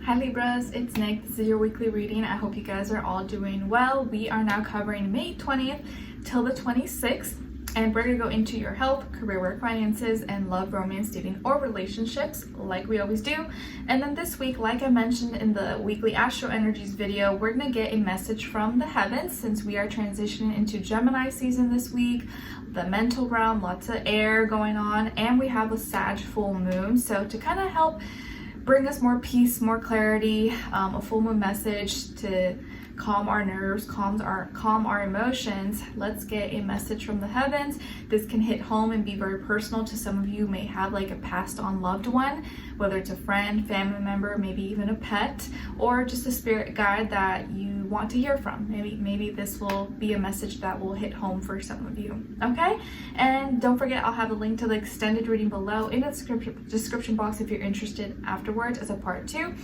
Hi Libras, it's Nick. This is your weekly reading. I hope you guys are all doing well. We are now covering May 20th till the 26th, and we're going to go into your health, career, work, finances, and love, romance, dating, or relationships like we always do. And then this week, like I mentioned in the weekly Astro Energies video, we're going to get a message from the heavens since we are transitioning into Gemini season this week. The mental realm, lots of air going on, and we have a Sag full moon. So to kind of help bring us more peace, more clarity, a full moon message to calm our nerves, calm our emotions. Let's get a message from the heavens. This can hit home and be very personal to some of you. May have like a passed on loved one, whether it's a friend, family member, maybe even a pet, or just a spirit guide that you want to hear from. Maybe this will be a message that will hit home for some of you. Okay, and don't forget, I'll have a link to the extended reading below in the description box if you're interested afterwards as a part 2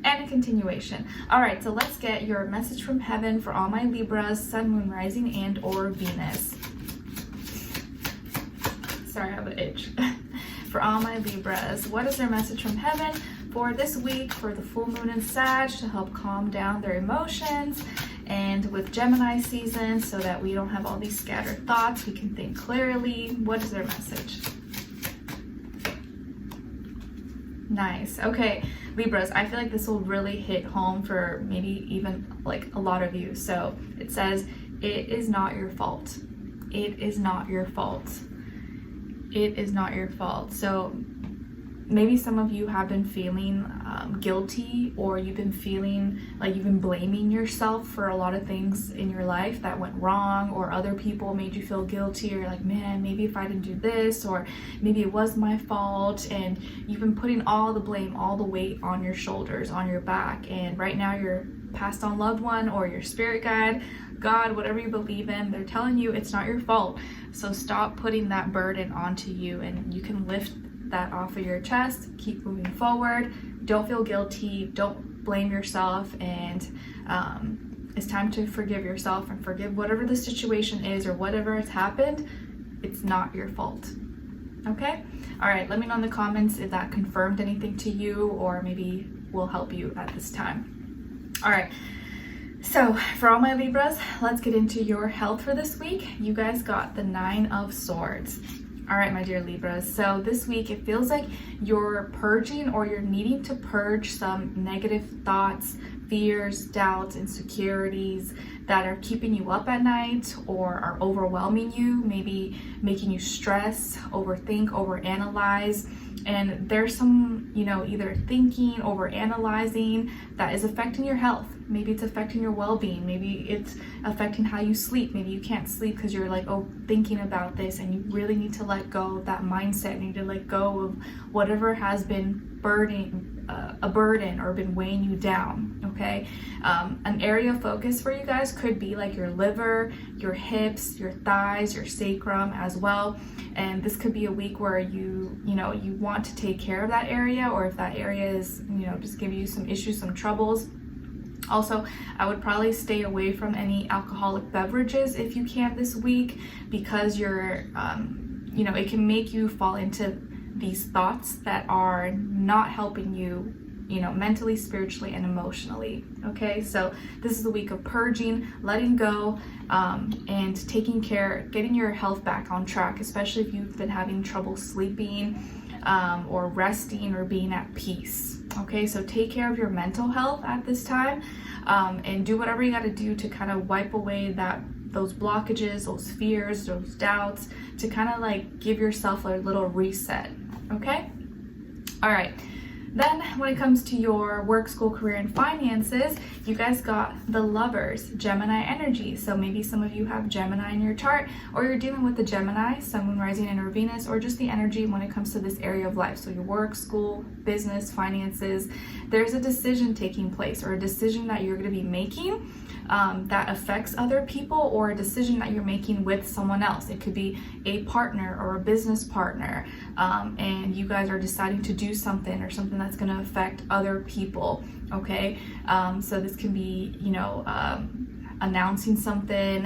and a continuation. All right, so let's get your message from heaven for all my Libras, Sun, Moon, Rising, and or Venus. Sorry, I have an itch. For all my Libras, what is their message from heaven for this week for the full moon in Sag to help calm down their emotions, and with Gemini season so that we don't have all these scattered thoughts, we can think clearly? What is their message? Nice. Okay, Libras, I feel like this will really hit home for maybe even like a lot of you. So it says, it is not your fault. It is not your fault. It is not your fault. So maybe some of you have been feeling guilty, or you've been feeling like you've been blaming yourself for a lot of things in your life that went wrong, or other people made you feel guilty, or you're like, man, maybe if I didn't do this, or maybe it was my fault, and you've been putting all the blame, all the weight on your shoulders, on your back. And right now your passed on loved one or your spirit guide, God, whatever you believe in, they're telling you it's not your fault. So stop putting that burden onto you, and you can lift that off of your chest. Keep moving forward. Don't feel guilty. Don't blame yourself. And it's time to forgive yourself and forgive whatever the situation is or whatever has happened. It's not your fault. Okay? All right. Let me know in the comments if that confirmed anything to you, or maybe will help you at this time. All right. So for all my Libras, let's get into your health for this week. You guys got the 9 of Swords. All right, my dear Libras. So this week, it feels like you're purging, or you're needing to purge some negative thoughts, fears, doubts, insecurities that are keeping you up at night or are overwhelming you, maybe making you stress, overthink, overanalyze. And there's some, either thinking, overanalyzing that is affecting your health. Maybe it's affecting your well-being. Maybe it's affecting how you sleep. Maybe you can't sleep because you're like, thinking about this, and you really need to let go of that mindset. You need to let go of whatever has been a burden or been weighing you down. Okay, an area of focus for you guys could be like your liver, your hips, your thighs, your sacrum as well. And this could be a week where you want to take care of that area, or if that area is just giving you some issues, some troubles. Also, I would probably stay away from any alcoholic beverages if you can this week, because you're it can make you fall into these thoughts that are not helping you, mentally, spiritually, and emotionally. Okay, so this is the week of purging, letting go, and taking care, getting your health back on track, especially if you've been having trouble sleeping, or resting, or being at peace. Okay, so take care of your mental health at this time, and do whatever you got to do to kind of wipe away those blockages, those fears, those doubts, to kind of like give yourself a little reset. Okay, all right. Then when it comes to your work, school, career, and finances, you guys got the Lovers, Gemini energy. So maybe some of you have Gemini in your chart, or you're dealing with the Gemini, Sun, Moon, Rising, and or Venus, or just the energy when it comes to this area of life. So your work, school, business, finances, there's a decision taking place, or a decision that you're going to be making that affects other people, or a decision that you're making with someone else. It could be a partner or a business partner, and you guys are deciding to do something, or something that's going to affect other people. Okay, so this can be announcing something,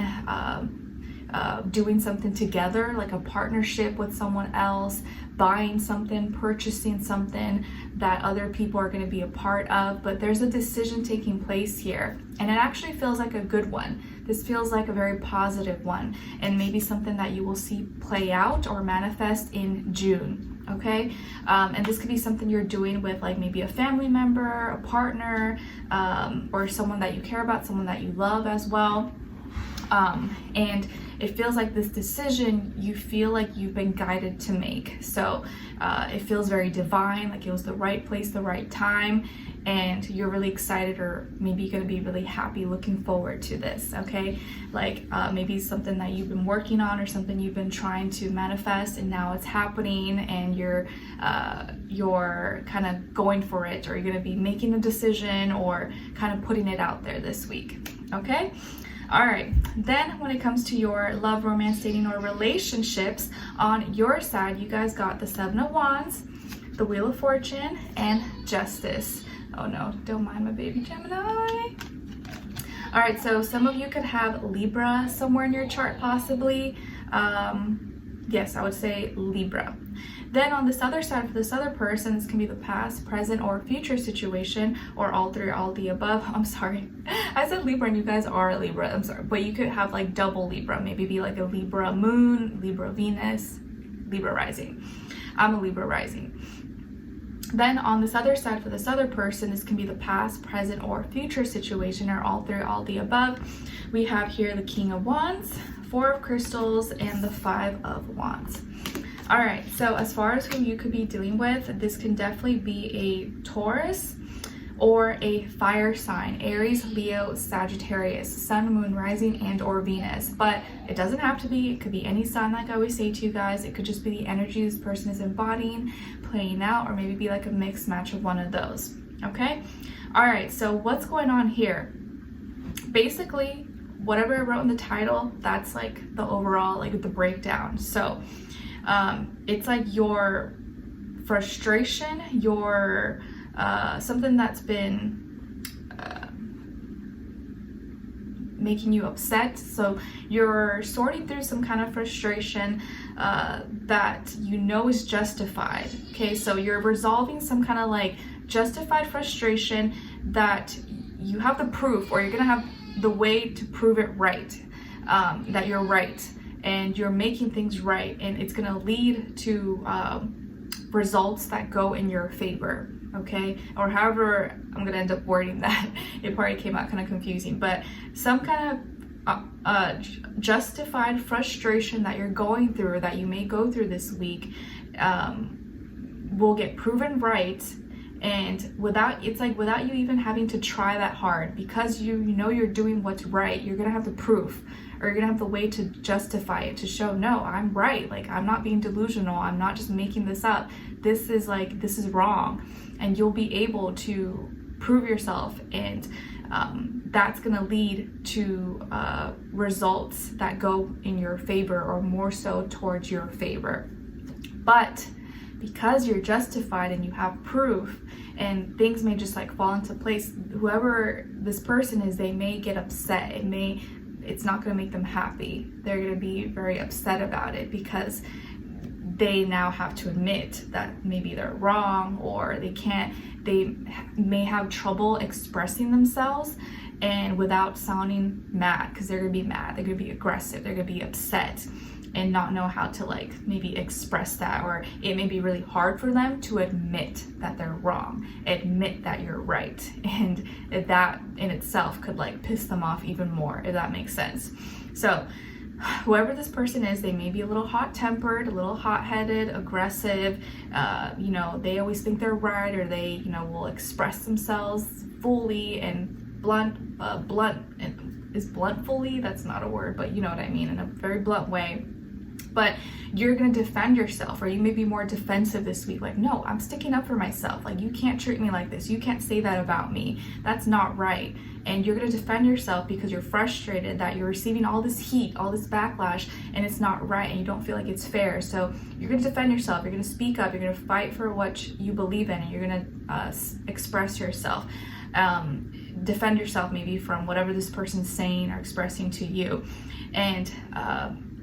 doing something together, like a partnership with someone else, buying something, purchasing something that other people are going to be a part of. But there's a decision taking place here, and it actually feels like a good one. This feels like a very positive one, and maybe something that you will see play out or manifest in June. Okay, and this could be something you're doing with like maybe a family member, a partner, or someone that you care about, someone that you love as well. And it feels like this decision you feel like you've been guided to make. So it feels very divine, like it was the right place, the right time, and you're really excited, or maybe you're going to be really happy looking forward to this. Okay, like maybe something that you've been working on or something you've been trying to manifest, and now it's happening, and you're kind of going for it, or you're going to be making a decision or kind of putting it out there this week. Okay. All right, then when it comes to your love, romance, dating, or relationships, on your side, you guys got the Seven of Wands, the Wheel of Fortune, and Justice. Oh no, don't mind my baby Gemini. All right, so some of you could have Libra somewhere in your chart, possibly. Yes, I would say Libra. Then on this other side, for this other person, this can be the past, present, or future situation, or all three, all the above. I'm sorry, I said Libra and you guys are a Libra. I'm sorry, but you could have like double Libra, maybe be like a Libra moon, Libra Venus, Libra rising. I'm a Libra rising. Then on this other side, for this other person, this can be the past, present, or future situation, or all three, all the above. We have here the King of Wands, Four of Crystals, and the Five of Wands. All right, so as far as who you could be dealing with, this can definitely be a Taurus or a fire sign, Aries, Leo, Sagittarius, Sun, Moon, Rising, and or Venus. But it doesn't have to be, it could be any sign, like I always say to you guys. It could just be the energy this person is embodying, playing out, or maybe be like a mixed match of one of those, okay? All right, so what's going on here? Basically, whatever I wrote in the title, that's like the overall, like the breakdown. So it's like your frustration, your something that's been making you upset. So you're sorting through some kind of frustration that you know is justified. Okay, so you're resolving some kind of like justified frustration that you have the proof, or you're gonna have the way to prove it right, that you're right, and you're making things right, and it's gonna lead to results that go in your favor, okay? Or however I'm gonna end up wording that. It probably came out kind of confusing, but some kind of justified frustration that you're going through, or that you may go through this week, will get proven right. And without you even having to try that hard, because you know you're doing what's right, you're gonna have the proof, or you're gonna have the way to justify it, to show, no, I'm right, like I'm not being delusional, I'm not just making this up, this is wrong. And you'll be able to prove yourself, and that's gonna lead to results that go in your favor, or more so towards your favor. But because you're justified and you have proof, and things may just like fall into place, whoever this person is, they may get upset. It's not going to make them happy. They're going to be very upset about it, because they now have to admit that maybe they're wrong, or they may have trouble expressing themselves, and without sounding mad, because they're going to be mad, they're going to be aggressive, they're going to be upset, and not know how to like maybe express that. Or it may be really hard for them to admit that they're wrong, admit that you're right, and that in itself could like piss them off even more, if that makes sense. So whoever this person is, they may be a little hot-tempered, a little hot-headed, aggressive, they always think they're right, or they will express themselves fully and blunt, and is blunt fully, that's not a word, but you know what I mean, in a very blunt way. But you're going to defend yourself, or you may be more defensive this week, like, no, I'm sticking up for myself, like you can't treat me like this, you can't say that about me, that's not right. And you're going to defend yourself because you're frustrated that you're receiving all this heat, all this backlash, and it's not right, and you don't feel like it's fair. So you're going to defend yourself, you're going to speak up, you're going to fight for what you believe in, and you're going to express yourself. defend yourself maybe from whatever this person's saying or expressing to you. And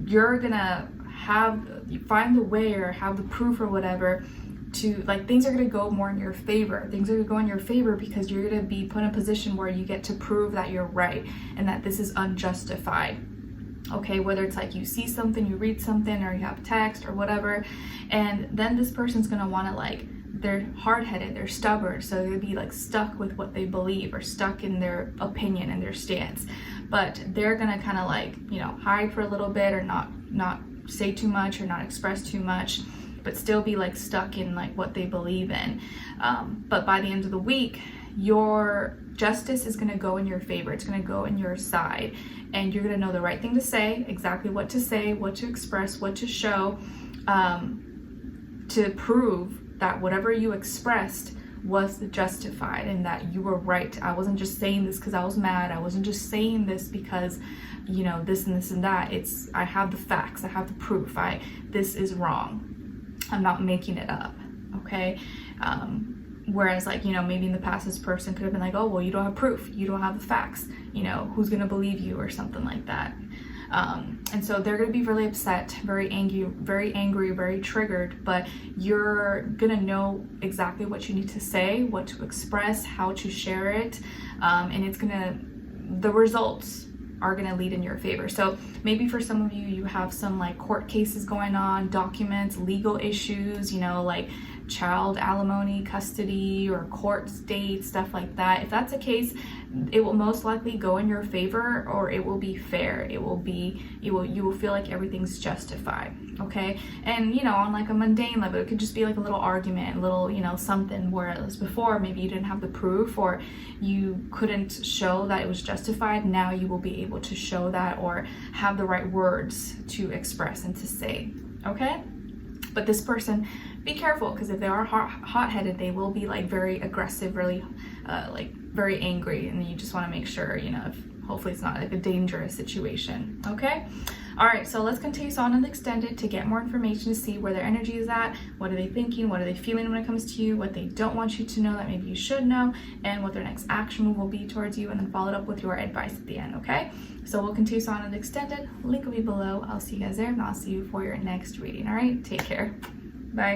you're gonna find the way or have the proof or whatever to, like, things are gonna go more in your favor. Things are gonna go in your favor because you're gonna be put in a position where you get to prove that you're right and that this is unjustified. Okay, whether it's like you see something, you read something, or you have text or whatever, and then this person's gonna wanna, like, they're hard-headed, they're stubborn, so they'll be like stuck with what they believe or stuck in their opinion and their stance. But they're gonna kind of like, you know, hide for a little bit or not say too much or not express too much, but still be like stuck in like what they believe in. But by the end of the week, your justice is going to go in your favor. It's going to go in your side, and you're going to know the right thing to say, exactly what to say, what to express, what to show, to prove that whatever you expressed was justified and that you were right. I wasn't just saying this because I was mad. I wasn't just saying this because, you know, this and this and that. I have the facts. I have the proof. This is wrong. I'm not making it up. Okay. Whereas, like, you know, maybe in the past this person could have been like, oh, well, you don't have proof, you don't have the facts, you know, who's gonna believe you, or something like that. And so they're gonna be really upset, very angry, very triggered, but you're gonna know exactly what you need to say, what to express, how to share it, and the results are gonna lead in your favor. So maybe for some of you, you have some like court cases going on, documents, legal issues, you know, like child alimony, custody, or court dates, stuff like that. If that's the case, it will most likely go in your favor, or it will be fair. You will feel like everything's justified. Okay. And, you know, on like a mundane level, it could just be like a little argument, a little, you know, something, whereas before maybe you didn't have the proof or you couldn't show that it was justified. Now you will be able to show that or have the right words to express and to say. Okay. But this person, be careful, because if they are hot-headed, they will be like very aggressive, really like very angry, and you just want to make sure, you know, hopefully it's not like a dangerous situation. Okay. All right, so let's continue on and extend it to get more information to see where their energy is at, what are they thinking, what are they feeling when it comes to you, what they don't want you to know that maybe you should know, and what their next action move will be towards you, and then follow it up with your advice at the end. Okay, so we'll continue on and extend it. Link will be below. I'll see you guys there, and I'll see you for your next reading. All right, take care. Bye.